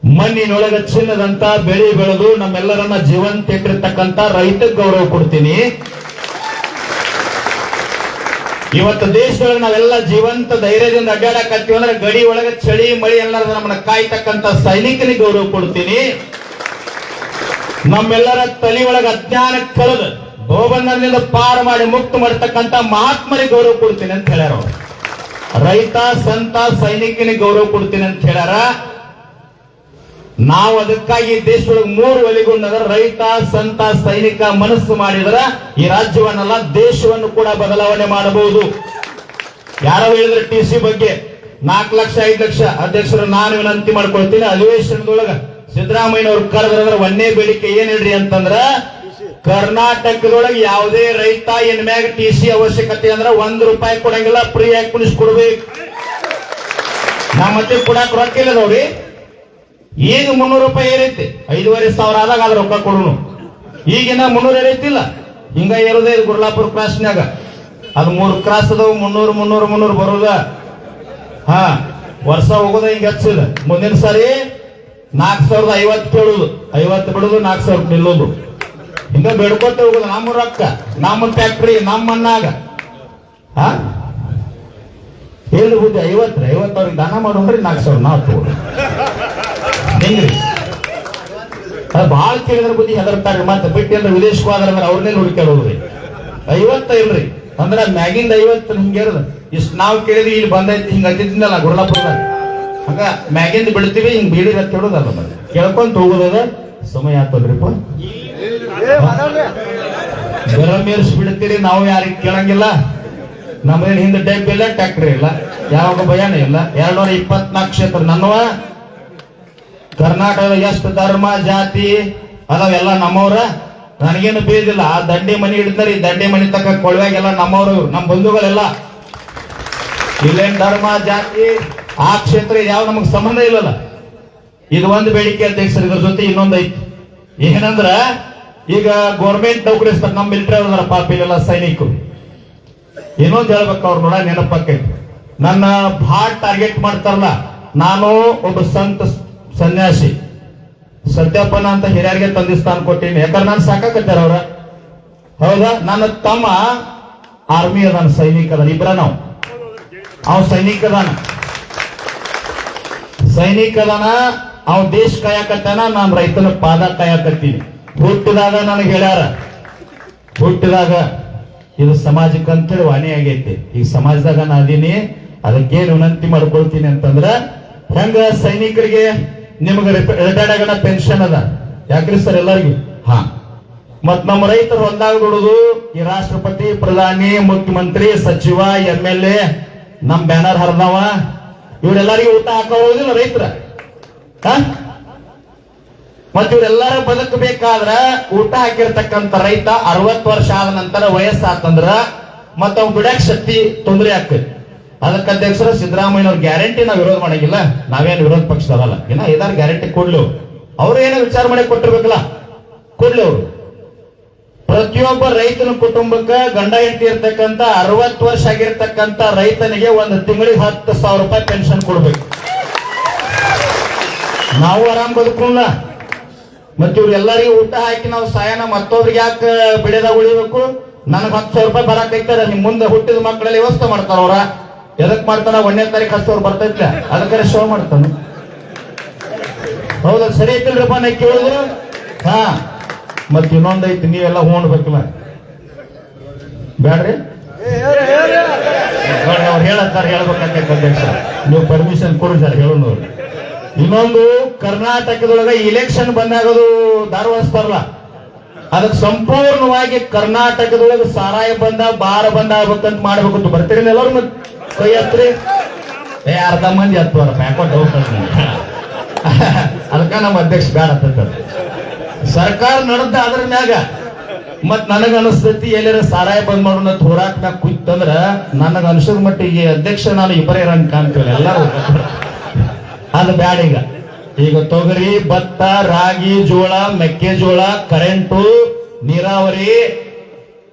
ಮಣ್ಣಿನೊಳಗ ಚಿನ್ನದಂತ ಬೆಳೆ ಬೆಳೆದು ನಮ್ಮೆಲ್ಲರನ್ನ ಜೀವಂತ ಇಟ್ಟಿರ್ತಕ್ಕಂತ ರೈತಕ್ಕೆ ಗೌರವ ಕೊಡ್ತೀನಿ. ಇವತ್ತು ದೇಶದೊಳಗೆ ನಾವೆಲ್ಲ ಜೀವಂತ ಧೈರ್ಯದಿಂದ ಅಡ್ಡಾಡಕತ್ತೀವಿ ಅಂದ್ರೆ ಗಡಿ ಒಳಗೆ ಚಳಿ ಮಳಿ ಎಲ್ಲರ ನಮ್ಮನ್ನ ಕಾಯ್ತಕ್ಕಂತ ಸೈನಿಕನಿಗೆ ಗೌರವ ಕೊಡ್ತೀನಿ. ನಮ್ಮೆಲ್ಲರ ತಲೆ ಒಳಗೆ ಅಜ್ಞಾನ ಕಳೆದು ಗೋಬಂಧನದಿಂದ ಪಾರು ಮಾಡಿ ಮುಕ್ತ ಮಾಡತಕ್ಕಂತ ಮಹಾತ್ಮರಿಗೆ ಗೌರವ ಕೊಡ್ತೀನಿ ಅಂತ ಹೇಳ್ಯಾರ. ರೈತ ಸಂತ ಸೈನಿಕನಿಗೆ ಗೌರವ ಕೊಡ್ತೀನಿ ಅಂತ ಹೇಳ್ಯಾರ. ನಾವು ಅದಕ್ಕಾಗಿ ದೇಶದೊಳಗೆ 3 ಒಲಿಗೊಂಡದ ರೈತ ಸಂತ ಸೈನಿಕ ಮನಸ್ಸು ಮಾಡಿದ್ರ ಈ ರಾಜ್ಯವನ್ನೆಲ್ಲ ದೇಶವನ್ನು ಕೂಡ ಬದಲಾವಣೆ ಮಾಡಬಹುದು. ಯಾರೋ ಹೇಳಿದ್ರೆ TC ಬಗ್ಗೆ 4 ಲಕ್ಷ 5 ಲಕ್ಷ ಅಧ್ಯಕ್ಷರು ನಾನು ವಿನಂತಿ ಮಾಡ್ಕೊಳ್ತೀನಿ, ಅಧಿವೇಶನದೊಳಗ ಸಿದ್ದರಾಮಯ್ಯನವ್ರು ಕರೆದ್ರೆ ಒಂದೇ ಬೇಡಿಕೆ ಏನ್ ಹೇಳ್ರಿ ಅಂತಂದ್ರ, ಕರ್ನಾಟಕದೊಳಗೆ ಯಾವುದೇ ರೈತ ಇನ್ಮ್ಯಾಗ TC ಅವಶ್ಯಕತೆ ಅಂದ್ರ ₹1 ಕೊಡಂಗಿಲ್ಲ, ಫ್ರೀ ಆಗಿ ಕುಣಿಸ್ಕೊಡ್ಬೇಕು. ನಮ್ಮ ಮತ್ತೆ ಕೊಡಾಕ್ ರೊಕ್ಕ ಇಲ್ಲದವ್ರಿ. ಈಗ ₹300 ಏರೈತಿ, 5,500 ಆದಾಗ ಅದ್ರ ರೊಕ್ಕ ಕೊಡೋನು. ಈಗಿನ 300 ಏರೈತಿಲ್ಲ, ಹಿಂಗ ಏರೋದೇ ಗುರ್ಲಾಪುರ ಕ್ರಾಸ್ನ್ಯಾಗ. ಅದು 3 ಕ್ರಾಸ್ ಅದಾವ, 300 300 300 ಬರೋದ. ಹಾ, ವರ್ಷ ಹೋಗೋದ ಹಿಂಗ ಹಚ್ಚಿದ. ಮುಂದಿನ ಸಾರಿ 4,050 ಕೇಳುದು, 50 ಬಿಡುದು, 4,000 ನಿಲ್ಲೋದು. ಹಿಂಗ ಬೇಡ್ಕೊತ ಹೋಗುದು. ನಮ್ಮ ರೊಕ್ಕ, ನಮ್ಮ ಫ್ಯಾಕ್ಟ್ರಿ, ನಮ್ಮ ಮಣ್ಣಾಗ. ಹಾ, ಹೇಳ್ಬೋದು 50 ಅವ್ರಿಗೆ ದಾನ ಮಾಡೋಣ್ರಿ, 4,000 ನಾವು ತಗೋದು. ಹೆಂಗ್ರಿ? ಅದು ಬಾಳ ಕೇಳಿದ್ರ ಬುದ್ಧಿ ಹೆದರ್ತಾರೆ. ಮತ್ತೆ ಬಿಟ್ಟು ಅಂದ್ರೆ ವಿದೇಶಕ್ಕೆ ಹೋದ್ರೆ ಅವ್ರನ್ನೇ ಹುಡುಕಾಡೋದ್ರಿ. 50 ಇಲ್ರಿ ಅಂದ್ರ ಮ್ಯಾಗಿಂದ 50 ಹಿಂಗೇರದ. ಇಷ್ಟು ನಾವು ಕೇಳಿದ್ವಿ, ಇಲ್ಲಿ ಬಂದೈತಿ ಹಿಂಗ ಅಂತಿದ್ನಲ್ಲ ಗುರ್ಲಾಪುರದಾಗ, ಹಂಗ ಮ್ಯಾಗಿಂದ ಬಿಡ್ತೀವಿ, ಹಿಂಗ್ ಬೀಡಿ ಅಂತ ಹೇಳೋದಲ್ಲ. ಮತ್ತೆ ಕೇಳ್ಕೊಂತ ಹೋಗೋದ ಸಮಯ ಆಗ್ತದ್ರಿಪ್ಪ. ಗರಮೇರ್ಸ್ ಬಿಡ್ತೀರಿ, ನಾವು ಯಾರಿಗೆ ಕೇಳಂಗಿಲ್ಲ. ನಮ್ದೇನು ಹಿಂದೆ ಡೈಪ್ ಇಲ್ಲ, ಟ್ಯಾಕ್ಟ್ರಿ ಇಲ್ಲ, ಯಾವಾಗ ಭಯನ ಇಲ್ಲ. 224 ಕ್ಷೇತ್ರ ನನ್ನವ. ಕರ್ನಾಟಕದ ಎಷ್ಟು ಧರ್ಮ ಜಾತಿ ಅದಾವೆಲ್ಲ ನಮ್ಮವ್ರ. ನನಗೇನು ಬೇದಿಲ್ಲ. ಆ ದಂಡಿ ಮನಿ ಹಿಡಿತಾರೆ, ಈ ದಂಡಿ ಮನಿ ತಕ್ಕ ಕೊಳವೆಗೆಲ್ಲ ನಮ್ಮವ್ರು, ನಮ್ಮ ಬಂಧುಗಳೆಲ್ಲ. ಇಲ್ಲೇನ್ ಧರ್ಮ ಜಾತಿ ಆ ಕ್ಷೇತ್ರ ಯಾವ ನಮಗ್ ಸಂಬಂಧ ಇಲ್ಲಲ್ಲ. ಇದು ಒಂದು ಬೇಡಿಕೆ ಅಧ್ಯಕ್ಷರ. ಇದ್ರ ಜೊತೆ ಇನ್ನೊಂದು ಐತಿ. ಏನಂದ್ರ, ಈಗ ಗೌರ್ಮೆಂಟ್ ನೌಕರಿ ನಮ್ಮ ಮಿಲಿಟರಿ ಅವ್ರ ಪಾಪ ಇಲ್ಲೆಲ್ಲ ಸೈನಿಕರು. ಇನ್ನೊಂದು ಹೇಳ್ಬೇಕು, ಅವ್ರು ನೋಡ ನೆನಪಕ್ಕೈತಿ. ನನ್ನ ಭಾಳ ಟಾರ್ಗೆಟ್ ಮಾಡ್ತಾರಲ್ಲ. ನಾನು ಒಬ್ಬ ಸಂತ ಸನ್ಯಾಸಿ ಸತ್ಯಪ್ಪನ ಅಂತ ಹಿರಿಯರಿಗೆ ತಂದೆ ಸ್ಥಾನ ಕೊಟ್ಟಿನಿ. ಯಾಕಂದ್ರೆ ನಾನು ಸಾಕಾಕತ್ತಾರ ಅವ್ರ. ಹೌದಾ? ನನ್ನ ತಮ್ಮ ಆರ್ಮಿ ಅದಾನ, ಸೈನಿಕ ಅದಾನ. ಇಬ್ರ ನಾವು. ಅವ್ ಸೈನಿಕ ಅದಾನ, ಅವ್ ದೇಶ ಕಾಯಕತ್ತಾನ, ನಾನು ರೈತನ ಪಾದ ಕಾಯಕತ್ತೀನಿ. ಹುಟ್ಟಿದಾಗ ನನಗೆ ಹೇಳ್ಯಾರ, ಹುಟ್ಟಿದಾಗ ಇದು ಸಮಾಜಕ್ಕೆ ಅಂತೇಳಿ ವಾಣಿ ಆಗೈತಿ. ಈಗ ಸಮಾಜದಾಗ ನಾ ಅದೀನಿ. ಅದಕ್ಕೇನು ವಿನಂತಿ ಮಾಡ್ಕೊಳ್ತೀನಿ ಅಂತಂದ್ರ, ಹೆಂಗ ಸೈನಿಕರಿಗೆ ನಿಮ್ಗೆ ರಿಟೈರ್ಡ್ ಆಗಣ ಪೆನ್ಷನ್ ಅದ, ಯಾಕ್ರಿ ಸರ್ ಎಲ್ಲರಿಗೂ? ಹಾ, ಮತ್ ನಮ್ಮ ರೈತರು ಹೊಲ್ದಾಗ ದುಡುದು ಈ ರಾಷ್ಟ್ರಪತಿ, ಪ್ರಧಾನಿ, ಮುಖ್ಯಮಂತ್ರಿ, ಸಚಿವ, MLA ನಮ್ ಬ್ಯಾನರ್ ಹರಿದವ, ಇವರೆಲ್ಲರಿಗೂ ಊಟ ಹಾಕೋದಿಲ್ಲ ರೈತರ. ಮತ್ ಇವ್ರೆಲ್ಲಾರ ಬದುಕಬೇಕಾದ್ರ ಊಟ ಹಾಕಿರ್ತಕ್ಕಂಥ ರೈತ 60 ವರ್ಷ ಆದ ನಂತರ ವಯಸ್ಸಾತಂದ್ರ ಮತ್ತ ಅವ್ ದುಡ್ಯಾಕ ಶಕ್ತಿ ತೊಂದರೆ ಆಗ್ತದೆ. ಅದಕ್ಕೆ ಅಧ್ಯಕ್ಷರ ಸಿದ್ದರಾಮಯ್ಯನವ್ರ ಗ್ಯಾರಂಟಿ ನಾವು ವಿರೋಧ ಮಾಡಂಗಿಲ್ಲ. ನಾವೇನು ವಿರೋಧ ಪಕ್ಷದವಲ್ಲ. ಏನ ಇದಾರ ಗ್ಯಾರಂಟಿ ಕೊಡ್ಲು, ಅವ್ರು ಏನೋ ವಿಚಾರ ಮಾಡಿ ಕೊಟ್ಟಿರ್ಬೇಕಲ್ಲ, ಕೊಡ್ಲಿ ಅವ್ರು. ಪ್ರತಿಯೊಬ್ಬ ರೈತನ ಕುಟುಂಬಕ್ಕ ಗಂಡ ಹೆಂಡತಿ ಇರ್ತಕ್ಕಂಥ 60 ವರ್ಷ ಆಗಿರ್ತಕ್ಕಂಥ ರೈತನಿಗೆ ಒಂದು ತಿಂಗಳಿಗೆ ₹10,000 ಪೆನ್ಷನ್ ಕೊಡ್ಬೇಕು. ನಾವು ಆರಾಮ್ ಬದುಕೋಣ. ಮತ್ತೆ ಇವ್ರೆಲ್ಲರಿಗೂ ಊಟ ಹಾಕಿ ನಾವು ಸಾಯನ ಮತ್ತೊಬ್ರಿಗೆ ಯಾಕೆ ಬಿಡದಾಗ ಉಳಿಬೇಕು? ನನಗೆ ₹10,000 ಬರಾಕೈತಾರ. ನಿಮ್ ಮುಂದೆ ಹುಟ್ಟಿದ ಮಕ್ಕಳಲ್ಲಿ ವ್ಯವಸ್ಥೆ ಮಾಡ್ತಾರ. ಅವ್ರ ಎದಕ್ ಮಾಡ್ತಾನ? 1ನೇ ತಾರೀಕು $10,000 ಬರ್ತೈತ್ಲ, ಅದಕ್ಕೆ ಶೋ ಮಾಡ್ತಾನ. ಹೌದಾ? ಸರಿ ಐತಿಲ್ರಪ್ಪ ನಾ ಕೇಳಿದ್ರು. ಹಾ, ಮತ್ ಇನ್ನೊಂದೈತಿ, ನೀವೆಲ್ಲ ಹೋಗ್ಬೇಕಲ್ಲ. ಬ್ಯಾಡ್ರಿ, ಅವ್ರು ಹೇಳತ್ತಾರ, ಹೇಳ್ಬೇಕಾಕೈತೆ ಅಧ್ಯಕ್ಷ. ನೀವು ಪರ್ಮಿಷನ್ ಕೊಡ್ರಿ ಸರ್, ಹೇಳೋನು. ಇನ್ನೊಂದು, ಕರ್ನಾಟಕದೊಳಗೆ ಇಲೆಕ್ಷನ್ ಬಂದಾಗದು ಧಾರವಾಡಿಸ್ತಾರಲ್ಲ, ಅದಕ್ಕೆ ಸಂಪೂರ್ಣವಾಗಿ ಕರ್ನಾಟಕದೊಳಗೆ ಸಾರಾಯ ಬಂದ, ಬಾರ ಬಂದ ಆಗ್ಬೇಕಂತ ಮಾಡ್ಬೇಕಂತ. ಬರ್ತೀರಿ ಎಲ್ಲರೂ? ಮತ್ ಕೈ ಹತ್ರಿ. ಅರ್ಧ ಮಂದಿ ಹತ್ತುವರ ಪ್ಯಾಕೋಟ್ ಹೋಗ್ತಾರೆ. ಅದಕ್ಕ ನಮ್ಮ ಅಧ್ಯಕ್ಷ ಬ್ಯಾಡ ಅಂತ ಸರ್ಕಾರ ನಡೆದ ಅದ್ರ ಮ್ಯಾಗ. ಮತ್ ನನಗ ಅನಿಸ್ತೈತಿ, ಎಲ್ಲರ ಸಾರಾಯ ಬಂದ್ ಮಾಡೋಣ ಹೋರಾಟ ಮ್ಯಾಗ ಕುಯ್ತಂದ್ರ ನನಗ ಅನ್ಸದ ಮಟ್ಟಿಗೆ ಅಧ್ಯಕ್ಷ ನಾನು ಇಬ್ಬರೇ ರಂಗ್ ಕಾಣ್ತೀವಿ ಎಲ್ಲರೂ. ಅದು ಬ್ಯಾಡ. ಈಗ ತೊಗರಿ, ಭತ್ತ, ರಾಗಿ, ಜೋಳ, ಮೆಕ್ಕೆಜೋಳ, ಕರೆಂಟು, ನೀರಾವರಿ,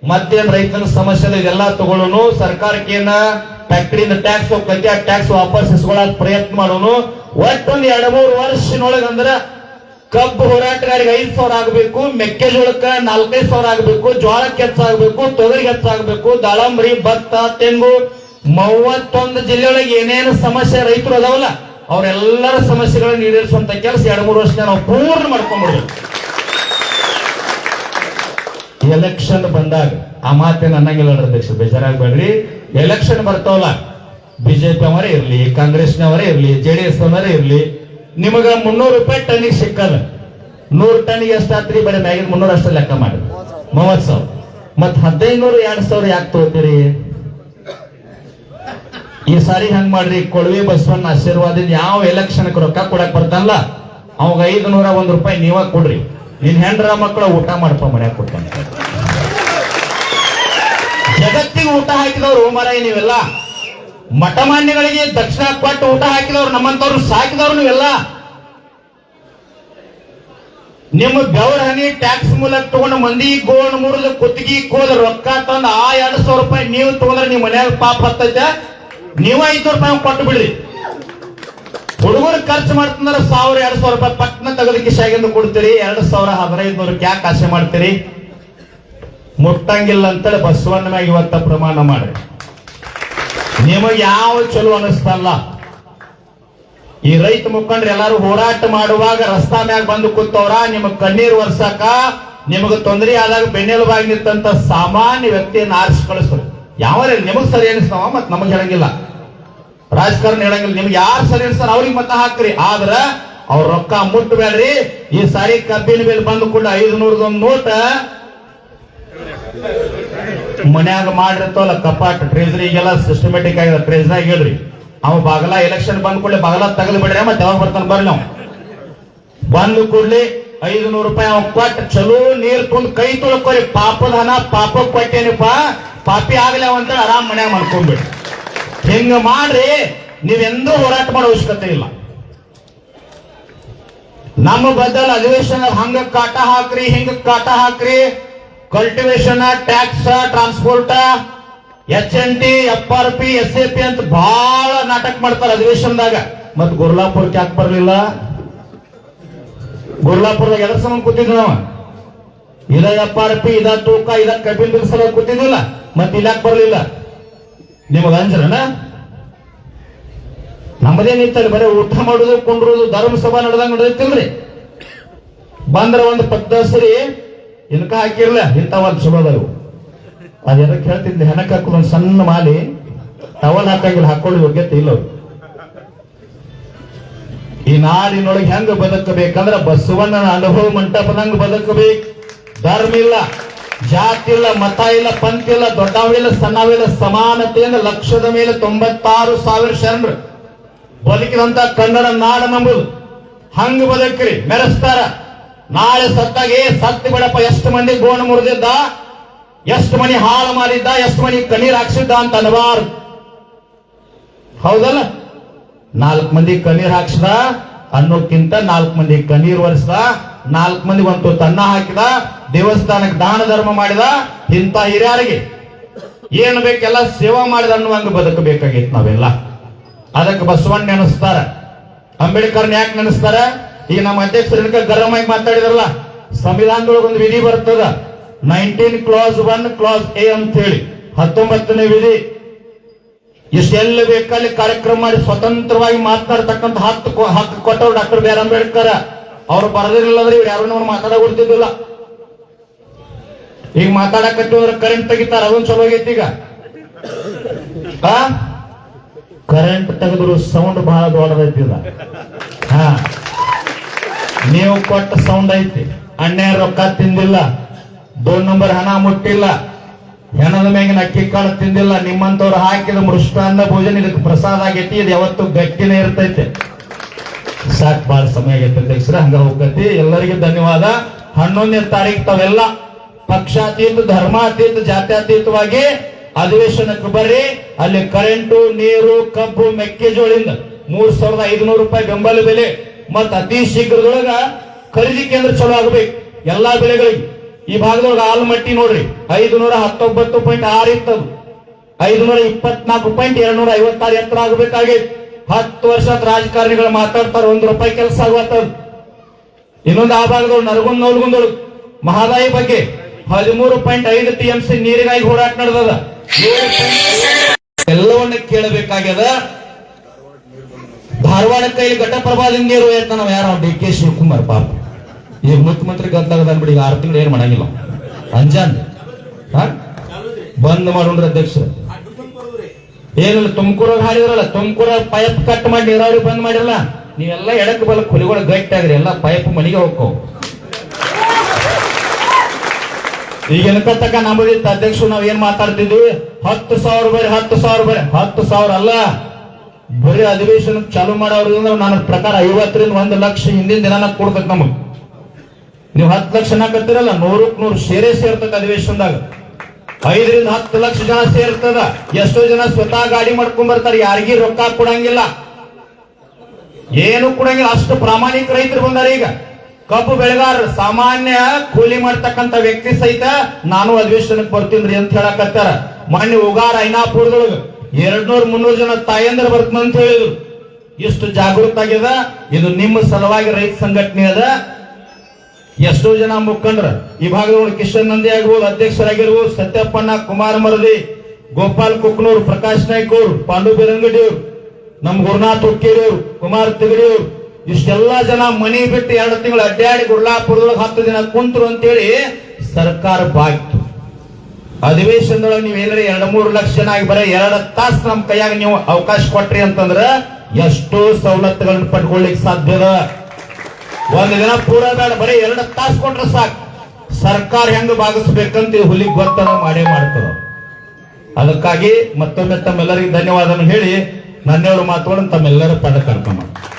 ಮತ್ತೇನ್ ರೈತನ ಸಮಸ್ಯೆ ಇದೆಲ್ಲ ತಗೊಳ್ಳೋನು, ಸರ್ಕಾರಕ್ಕೆ ಏನ ಫ್ಯಾಕ್ಟರಿಯಿಂದ ಟ್ಯಾಕ್ಸ್ ಹೋಗ್ತೈತಿ ಆ ಟ್ಯಾಕ್ಸ್ ವಾಪಸ್ ಇಸ್ಕೊಳ್ಳಕ್ ಪ್ರಯತ್ನ ಮಾಡೋನು. ಒಟ್ಟೊಂದು 2-3 ವರ್ಷನೊಳಗ ಅಂದ್ರ ಕಬ್ಬು ಹೋರಾಟಗಾರಿಗೆ 5,000 ಆಗಬೇಕು, ಮೆಕ್ಕೆಜೋಳಕ್ಕ 4-5,000 ಆಗಬೇಕು, ಜೋಳಕ್ಕೆ ಹೆಚ್ಚಾಗಬೇಕು, ತೊಗರಿಗೆ ಹೆಚ್ಚಾಗಬೇಕು, ದಾಳಂಬರಿ, ಭತ್ತ, ತೆಂಗು 31 ಜಿಲ್ಲೆಯೊಳಗೆ ಏನೇನು ಸಮಸ್ಯೆ ರೈತರು ಅದಾವಲ್ಲ ಅವರೆಲ್ಲರ ಸಮಸ್ಯೆಗಳನ್ನು ಈಡೇರಿಸುವಂತ ಕೆಲಸ 2-3 ವರ್ಷ ನಾವು ಪೂರ್ಣ ಮಾಡ್ಕೊಂಡ್ಬಿಡ್ಬೇಕು. ಎಲೆಕ್ಷನ್ ಬಂದಾಗ ಆ ಮಾತೇನು ಅನ್ನಂಗಿಲ್ಲ ಅಧ್ಯಕ್ಷ, ಬೇಜಾರಾಗಬೇಡ್ರಿ. ಎಲೆಕ್ಷನ್ ಬರ್ತಾವಲ್ಲ, ಬಿಜೆಪಿ ಅವರೇ ಇರ್ಲಿ, ಕಾಂಗ್ರೆಸ್ನವರೇ ಇರ್ಲಿ, JDS ಅವರೇ ಇರ್ಲಿ, ನಿಮಗ 300 ರೂಪಾಯಿ ಟನ್ನಿಗೆ ಸಿಕ್ಕಲ್ಲ. 100 ಟನ್ನಿಗೆ ಎಷ್ಟಾತ್ರಿ? ಬರೀ ಮ್ಯಾಗಿನ 300 ಅಷ್ಟು ಲೆಕ್ಕ ಮಾಡಿ 30,000. ಮತ್ 1500-2000 ಯಾಕೆ ತಗೋತೀರಿ? ಈ ಸಾರಿ ಹಂಗ್ ಮಾಡ್ರಿ, ಕೊಳವೆ ಬಸವಣ್ಣ ಆಶೀರ್ವಾದಿಂದ ಯಾವ ಎಲೆಕ್ಷನ್ ರೊಕ್ಕ ಕೊಡಕ್ ಬರ್ತಾನಲ್ಲ ಅವಾಗ 501 ರೂಪಾಯಿ ನೀವ ಕೊಡ್ರಿ. ನಿನ್ ಹೆಂಡ್ರ ಮಕ್ಕಳ ಊಟ ಮಾಡ್ಪ ಮನ್ಯಾಗ ಕೊಡ್ತಾನೆ. ಜಗತ್ತಿಗೆ ಊಟ ಹಾಕಿದವ್ರು ಮಾರಾಯ ನೀವೆಲ್ಲ, ಮಠಮಾನ್ಯಗಳಿಗೆ ದಕ್ಷಿಣ ಕೊಟ್ಟು ಊಟ ಹಾಕಿದವ್ರು, ನಮ್ಮಂತವ್ರು ಸಾಕಿದವ್ರು ನೀವೆಲ್ಲ. ನಿಮ್ಮ ಬೆವರ ಹನಿ ಟ್ಯಾಕ್ಸ್ ಮೂಲಕ ತಗೊಂಡು ಮಂದಿ ಗೋಣ್ ಮುರಿದು ಕುತ್ತಿಗೆ ಕೋಲ್ ರೊಕ್ಕ ತಂದು ಆ 200 ರೂಪಾಯಿ ನೀವು ತಗೊಂಡ್ರೆ ನಿಮ್ಮ ಮನ್ಯಾಗ ಪಾಪ ಹತ್ತೈತೆ. ನೀವ 500 ರೂಪಾಯಿ ಕೊಟ್ಟು ಬಿಡ್ರಿ. ಹುಡುಗರು ಖರ್ಚು ಮಾಡ್ತಂದ್ರೆ 1,000-2,000 ರೂಪಾಯಿ ಪಟ್ನ ತೆಗೆದ ಕಿಶಾಗಿಂದ ಕೊಡ್ತೀರಿ. 2,000-1,500 ಯಾಕೆ ಆಸೆ ಮಾಡ್ತೀರಿ? ಮುಟ್ಟಂಗಿಲ್ಲ ಅಂತೇಳಿ ಬಸವಣ್ಣ ಮ್ಯಾಗ ಇವತ್ತ ಪ್ರಮಾಣ ಮಾಡ್ರಿ. ನಿಮಗೆ ಯಾವ ಚಲೋ ಅನಿಸ್ತಲ್ಲ. ಈ ರೈತ ಮುಖಂಡ್ರು ಎಲ್ಲಾರು ಹೋರಾಟ ಮಾಡುವಾಗ ರಸ್ತಾ ಮ್ಯಾಗ ಬಂದು ಕೂತವ್ರ, ನಿಮಗ್ ಕಣ್ಣೀರ್ ವರ್ಷಾಕ, ನಿಮಗ್ ತೊಂದರೆ ಆದಾಗ ಬೆನ್ನೆಲುಬಾಗಿ ನಿಂತಂತ ಸಾಮಾನ್ಯ ವ್ಯಕ್ತಿಯನ್ನು ಆರಿಸಿ ಕಳಿಸ್ರು. ಯಾವೇ ನಿಮಗ್ ಸರಿ ಅನಿಸ್ತಾವ, ಮತ್ ನಮಗ್ ಹೇಳಂಗಿಲ್ಲ, ರಾಜಕಾರಣ ಹೇಳಂಗಿಲ್ಲ. ನಿಮ್ಗೆ ಯಾರು ಸರಿ ಅನಿಸ್ತಾರ ಅವ್ರಿಗೆ ಮತ ಹಾಕ್ರಿ. ಆದ್ರ ಅವ್ರ ರೊಕ್ಕ ಮುಟ್ಟಬೇಡ್ರಿ. ಈ ಸಾರಿ ಕಬ್ಬಿನ ಬೆಲೆ ಬಂದು ಕೂಡ 500 ನೋಟ ಮನ್ಯಾಗ ಮಾಡಿರ್ತವಲ್ಲ ಕಪಾಟ್ ಟ್ರೆಜರಿಗೆಲ್ಲ ಸಿಸ್ಟಮೆಟಿಕ್ ಆಗಿ ಟ್ರೆಜರಾಗಿ ಹೇಳ್ರಿ. ಅವ್ ಬಾಗಲ ಎಲೆಕ್ಷನ್ ಬಂದ್ ಕೂಡಲೇ ಬಾಗಲ ತೆಗೆದು ಬಿಡ್ರಿ, ಮತ್ತೆ ಯಾವಾಗ ಬರ್ತಾನೆ ಬರ್ಲಿ. ನಾವು ಬಂದು ಕೂಡ್ಲಿ 500 ರೂಪಾಯಿ ಅವ್ ಕೊಟ್ಟು ಚಲೋ ನೀರ್ ತುಂಬ ಕೈ ತೊಳ್ಕೊರಿ. ಪಾಪದ ಹಣ ಪಾಪ ಕೊಟ್ಟೇನಪ್ಪ, ಪಾಪಿ ಆಗ್ಲಿ ಅಂತ ಆರಾಮ್ ಮನ್ಯಾಗ ಮಾಡ್ಕೊಂಡ್ಬಿಡ್ರಿ. ಹಿಂಗ ಮಾಡ್ರಿ, ನೀವೆಂದೂ ಹೋರಾಟ ಮಾಡೋ ಅವಶ್ಯಕತೆ ಇಲ್ಲ. ನಮ್ಮ ಬದಲ್ ಅಧಿವೇಶನ ಹಂಗ ಕಾಟ ಹಾಕ್ರಿ, ಹಿಂಗ ಕಾಟ ಹಾಕ್ರಿ. Cultivation, tax, transport, HNT, FRP, SAP ಅಂತ ಬಹಳ ನಾಟಕ ಮಾಡ್ತಾರೆ ಅಧಿವೇಶನದಾಗ. ಮತ್ ಗುರ್ಲಾಪುರಕ್ಕೆ ಯಾಕೆ ಬರ್ಲಿಲ್ಲ? ಗುರ್ಲಾಪುರದಾಗ ಎದ್ರ ಸಂಬಂಧ ಕೂತಿದ್ವಿ ನಾವು? ಇದ FRP, ಇದ ತೂಕ, ಇದ ಕಬ್ಬಿನ ಬಿಲ್ ಸಲ ಕೂತಿದ್ದಿಲ್ಲ. ಮತ್ ಇಲ್ಲಾಕ್ ಬರ್ಲಿಲ್ಲ? ನಿಮಗ ಅಂಜರನ? ನಮ್ಮದೇನಿತ್ತಲ್ಲಿ ಬರೀ ಊಟ ಮಾಡುದು, ಕುಂಡ್ರುದು, ಧರ್ಮಸಭಾ ನಡೆದಂಗ ನಡೆದಿತ್ತಿಲ್ರಿ. ಬಂದ್ರ ಒಂದು ಪದ್ದಸರಿ ಇನ್ಕ ಹಾಕಿರ್ಲ ಇಂಥವಲ್ ಚಲೋದವು. ಅದೆದಕ್ಕೆ ಹೇಳ್ತಿದ್ಲಿ, ಹೆಣಕ್ ಹಾಕೋದು ಒಂದು ಸಣ್ಣ ಮಾಲಿ ಟವಲ್ ಹಾಕಂಗಿಲ್ಲ, ಹಾಕೊಳ್ಳಿ ಯೋಗ್ಯತೆ ಇಲ್ಲ. ಈ ನಾಡಿನೊಳಗೆ ಹೆಂಗ ಬದುಕಬೇಕಂದ್ರ ಬಸವಣ್ಣನ ಅನುಭವ ಮಂಟಪದಂಗ ಬದುಕಬೇಕು. ಧರ್ಮ ಇಲ್ಲ, ಜಾತಿ ಇಲ್ಲ, ಮತ ಇಲ್ಲ, ಪಂಥ ಇಲ್ಲ, ದೊಡ್ಡವಿಲ್ಲ, ಸಣ್ಣವಿಲ್ಲ, ಸಮಾನತೆಯಿಂದ ಲಕ್ಷದ ಮೇಲೆ 96,000 ಶರಣರು ಬದುಕಿದಂತ ಕನ್ನಡ ನಾಡ ನಂಬುದು. ಹಂಗ ಬದುಕ್ರಿ, ಮೆರೆಸ್ತಾರ. ನಾಳೆ ಸತ್ತಾಗೆ ಸತ್ತಿ ಬಿಡಪ್ಪ, ಎಷ್ಟು ಮಂದಿ ಗೋಣ ಮುರಿದಿದ್ದ, ಎಷ್ಟು ಮನಿ ಹಾಳು ಮಾಡಿದ್ದ, ಎಷ್ಟು ಮನಿ ಕಣ್ಣೀರ್ ಹಾಕ್ಸಿದ್ದ ಅಂತ ಅನ್ಬಾರ್ದು. ಹೌದಲ್ಲ? 4 ಮಂದಿ ಕಣ್ಣೀರ್ ಹಾಕ್ಸಿದ ಅನ್ನೋಕ್ಕಿಂತ 4 ಮಂದಿ ಕಣ್ಣೀರ್ ಒರೆಸ್ದ, 4 ಮಂದಿ ಒಂದು ತನ್ನ ಹಾಕಿದ, ದೇವಸ್ಥಾನಕ್ಕೆ ದಾನ ಧರ್ಮ ಮಾಡಿದ. ಇಂಥ ಹಿರಿಯರಿಗೆ ಏನ್ ಬೇಕೆಲ್ಲ ಸೇವಾ ಮಾಡಿದ ಅನ್ನುವಂಗ ಬದುಕಬೇಕಾಗಿತ್ತು ನಾವೆಲ್ಲ. ಅದಕ್ಕೆ ಬಸವಣ್ಣ ನೆನೆಸ್ತಾರ, ಅಂಬೇಡ್ಕರ್ ಯಾಕೆ ನೆನೆಸ್ತಾರ? ಈಗ ನಮ್ಮ ಅಧ್ಯಕ್ಷರ ಗರಂ ಆಗಿ ಮಾತಾಡಿದ್ರಲ್ಲ, ಸಂವಿಧಾನದೊಳಗೆ ಒಂದು ವಿಧಿ ಬರ್ತದ, 19 ಕ್ಲಾಸ್ 1 ಕ್ಲಾಸ್ A ಅಂತ ಹೇಳಿ 19ನೇ ವಿಧಿ. ಇಷ್ಟೆಲ್ಲ ಬೇಕಲ್ಲಿ ಕಾರ್ಯಕ್ರಮ ಮಾಡಿ ಸ್ವತಂತ್ರವಾಗಿ ಮಾತನಾಡ್ತಕ್ಕಂಥ ಹಕ್ಕು ಕೊಟ್ಟವ್ರು ಡಾಕ್ಟರ್ ಬಿ ಆರ್ ಅಂಬೇಡ್ಕರ್. ಅವ್ರು ಬರದಿರಲಿಲ್ಲ ಅಂದ್ರೆ ಇವ್ರು ಯಾರು ನಾವು ಮಾತಾಡೋದಿದ್ದಿಲ್ಲ. ಈಗ ಮಾತಾಡಕತ್ತಿದ್ರೆ ಕರೆಂಟ್ ತೆಗಿತಾರ, ಅದೊಂದು ಚಲೋ ಆಗೈತಿ. ಈಗ ಕರೆಂಟ್ ತೆಗೆದ್ರು ಸೌಂಡ್ ಬಹಳ ದೊಡ್ಡದೈತಿ. ಹಾ, ನೀವು ಕೊಟ್ಟ ಸೌಂಡ್ ಐತಿ. ಅಣ್ಣೆ ರೊಕ್ಕ ತಿಂದಿಲ್ಲ, 2 ನಂಬರ್ ಹಣ ಮುಟ್ಟಿಲ್ಲ, ಹೆಣದ ಮ್ಯಾಗಿನ ಅಕ್ಕಿ ಕಾಳು ತಿಂದಿಲ್ಲ. ನಿಮ್ಮಂತವ್ರು ಹಾಕಿದ ಮೃಷ್ಟಾನ್ನ ಭೋಜನ ಇದಕ್ಕೆ ಪ್ರಸಾದ ಆಗೈತಿ. ಇದು ಯಾವತ್ತು ಗಟ್ಟಿನೇ ಇರ್ತೈತೆ. ಸಾಕ್, ಬಹಳ ಸಮಯ ಆಗೈತೆ ಅಧ್ಯಕ್ಷರ, ಹಂಗ ಹೋಗತಿ. ಎಲ್ಲರಿಗೂ ಧನ್ಯವಾದ. 11ನೇ ತಾರೀಕು ತಾವೆಲ್ಲ ಪಕ್ಷಾತೀತ, ಧರ್ಮಾತೀತ, ಜಾತ್ಯತೀತವಾಗಿ ಅಧಿವೇಶನಕ್ಕೆ ಬರ್ರಿ. ಅಲ್ಲಿ ಕರೆಂಟು, ನೀರು, ಕಬ್ಬು, ಮೆಕ್ಕೆಜೋಳಿಂದ 3,500 ರೂಪಾಯಿ ಬೆಂಬಲ ಬೆಲೆ ಮತ್ತು ಅತಿ ಶೀಘ್ರದೊಳಗ ಖರೀದಿ ಕೇಂದ್ರ ಚಲೋ ಆಗಬೇಕು ಎಲ್ಲಾ ಬೆಳೆಗಳಿಗೆ. ಈ ಭಾಗದೊಳಗೆ ಆಲ್ಮಟ್ಟಿ ನೋಡ್ರಿ 519.6 ಇತ್ತದು 524.256 ಎತ್ತರ ಆಗಬೇಕಾಗಿತ್ತು. 10 ವರ್ಷದ ರಾಜಕಾರಣಿಗಳು ಮಾತಾಡ್ತಾರೆ, ₹1 ಕೆಲಸ ಆಗುತ್ತದು. ಇನ್ನೊಂದು ಆ ಭಾಗದೊಳಗೆ ನರಗುಂದೊಳಗೆ ಮಹದಾಯಿ ಬಗ್ಗೆ 13.5 TMC ನೀರಿಗಾಗಿ ಹೋರಾಟ ನಡೆದದ. ಎಲ್ಲವನ್ನ ಕೇಳಬೇಕಾಗ್ಯದ. ಧಾರವಾಡ ಕೈಲಿ ಘಟಪ್ರಭಾದಿಂದ ನೀರು ನಾವು ಯಾರು DK ಶಿವಕುಮಾರ್ ಪಾಪ ಈಗ ಮುಖ್ಯಮಂತ್ರಿ ಗದ್ದಾಗದ ಬಿಡಿ 6 ತಿಂಗಳು ಏನ್ ಮಾಡಂಗಿಲ್ಲ. ಅಂಜಾನ್ ಬಂದ್ ಮಾಡೋಣ್ರಿ ಅಧ್ಯಕ್ಷರು. ಏನಿಲ್ಲ, ತುಮಕೂರಾಗ ಹಾಡಿದ್ರಲ್ಲ, ತುಮಕೂರ ಪೈಪ್ ಕಟ್ ಮಾಡಿ ನೀರಾವರಿ ಬಂದ್ ಮಾಡಿರಲ್ಲ, ನೀವೆಲ್ಲ ಎಡಕ್ ಬಲಕ್ ಹುಲಿಗಳು ಗಟ್ಟಿ ಆಗ್ರಿ, ಎಲ್ಲ ಪೈಪ್ ಮನೆಗೆ ಹೋಗ್ಕೋ. ಈಗ ಎನ್ಕತ್ತಕ ನಮ್ಮದಿತ್ತು ಅಧ್ಯಕ್ಷರು, ನಾವ್ ಏನ್ ಮಾತಾಡ್ತಿದ್ವಿ, 10,000 ಬರೀ 10,000 10,000 ಅಲ್ಲ, ಬರೀ ಅಧಿವೇಶನ ಚಾಲು ಮಾಡೋರು ನನ್ನ ಪ್ರಕಾರ 50ರಿಂದ 1 ಲಕ್ಷ ಹಿಂದಿನ ದಿನ ಕೊಡ್ತೈತಿ ನಮಗ್. ನೀವು 10 ಲಕ್ಷ ಕತ್ತಿರಲ್ಲ, 100ಕ್ಕೆ 100 ಶೇರೇ ಸೇರ್ತೈತೆ ಅಧಿವೇಶನದಾಗ. 5ರಿಂದ 10 ಲಕ್ಷ ಜನ ಸೇರ್ತದ. ಎಷ್ಟೋ ಜನ ಸ್ವತಃ ಗಾಡಿ ಮಾಡ್ಕೊಂಡ್ ಬರ್ತಾರೆ, ಯಾರಿಗೂ ರೊಕ್ಕ ಕೊಡಂಗಿಲ್ಲ, ಏನು ಕೊಡಂಗಿಲ್ಲ. ಅಷ್ಟು ಪ್ರಾಮಾಣಿಕ ರೈತರು ಬಂದಾರ. ಈಗ ಕಬ್ಬು ಬೆಳೆಗಾರ ಸಾಮಾನ್ಯ ಕೂಲಿ ಮಾಡ್ತಕ್ಕಂತ ವ್ಯಕ್ತಿ ಸಹಿತ ನಾನು ಅಧಿವೇಶನಕ್ಕೆ ಬರ್ತೀನಿ ಅಂತ ಹೇಳಕತ್ತಾರ. ಮೊನ್ನೆ ಉಗಾರ ಐನಾಪುರದೊಳಗ 200-300 ಜನ ತಾಯಂದ್ರ ಬರ್ತೀನಿ ಅಂತ ಹೇಳಿದ್ರು. ಇಷ್ಟು ಜಾಗೃತ ಆಗ್ಯದ. ಇದು ನಿಮ್ಮ ಸಲುವಾಗಿ ರೈತ ಸಂಘಟನೆ ಅದ. ಎಷ್ಟೋ ಜನ ಮುಖಂಡ್ರ ಈ ಭಾಗದೊಳಗೆ ಕಿಶನ್ ನಂದಿ ಆಗ್ಬೋದು, ಅಧ್ಯಕ್ಷರಾಗಿರ್ಬೋದು, ಸತ್ಯಪ್ಪಣ್ಣ, ಕುಮಾರ್ ಮರದಿ, ಗೋಪಾಲ್ ಕುಕ್ನೂರ್, ಪ್ರಕಾಶ್ ನಾಯ್ಕ ಅವರು, ಪಾಂಡು ಬೆರಂಗಡಿ ಅವರು, ನಮ್ ಗುರುನಾಥ್ ಹುಕ್ಕೇರಿ ಅವರು, ಕುಮಾರ್ ತಿಗಡಿ ಅವರು, ಇಷ್ಟೆಲ್ಲಾ ಜನ ಮನಿ ಬಿಟ್ಟು 2 ತಿಂಗಳು ಅಡ್ಡಾಡಿ ಗುಡ್ಲಾಪುರದೊಳಗೆ 10 ದಿನ ಕುಂತರು ಅಂತೇಳಿ ಸರ್ಕಾರ ಬಾಗಿತ್ತು. ಅಧಿವೇಶನದೊಳಗೆ ನೀವು ಏನಾರ 2-3 ಲಕ್ಷ ಜನ ಆಗಿ ಬರೀ 2 ತಾಸು ನಮ್ ಕೈಯಾಗ ನೀವು ಅವಕಾಶ ಕೊಟ್ರಿ ಅಂತಂದ್ರ ಎಷ್ಟೋ ಸವಲತ್ತುಗಳನ್ನ ಪಡ್ಕೊಳ್ಳಿಕ್ ಸಾಧ್ಯದ. 1 ದಿನ ಪೂರ ಬೇಡ, ಬರೀ 2 ತಾಸು ಕೊಟ್ರೆ ಸಾಕು. ಸರ್ಕಾರ ಹೆಂಗ ಭಾಗಿಸ್ಬೇಕಂತ ಹುಲಿಗೆ ಗೊತ್ತದ, ಮಾಡೇ ಮಾಡ್ತದ. ಅದಕ್ಕಾಗಿ ಮತ್ತೊಮ್ಮೆ ತಮ್ಮೆಲ್ಲರಿಗೆ ಧನ್ಯವಾದ ಹೇಳಿ ನನ್ನೆಯವರು ಮಾತುಗಳನ್ನು ತಮ್ಮೆಲ್ಲರ ಪದ ಕರ್ಕೊಂಡು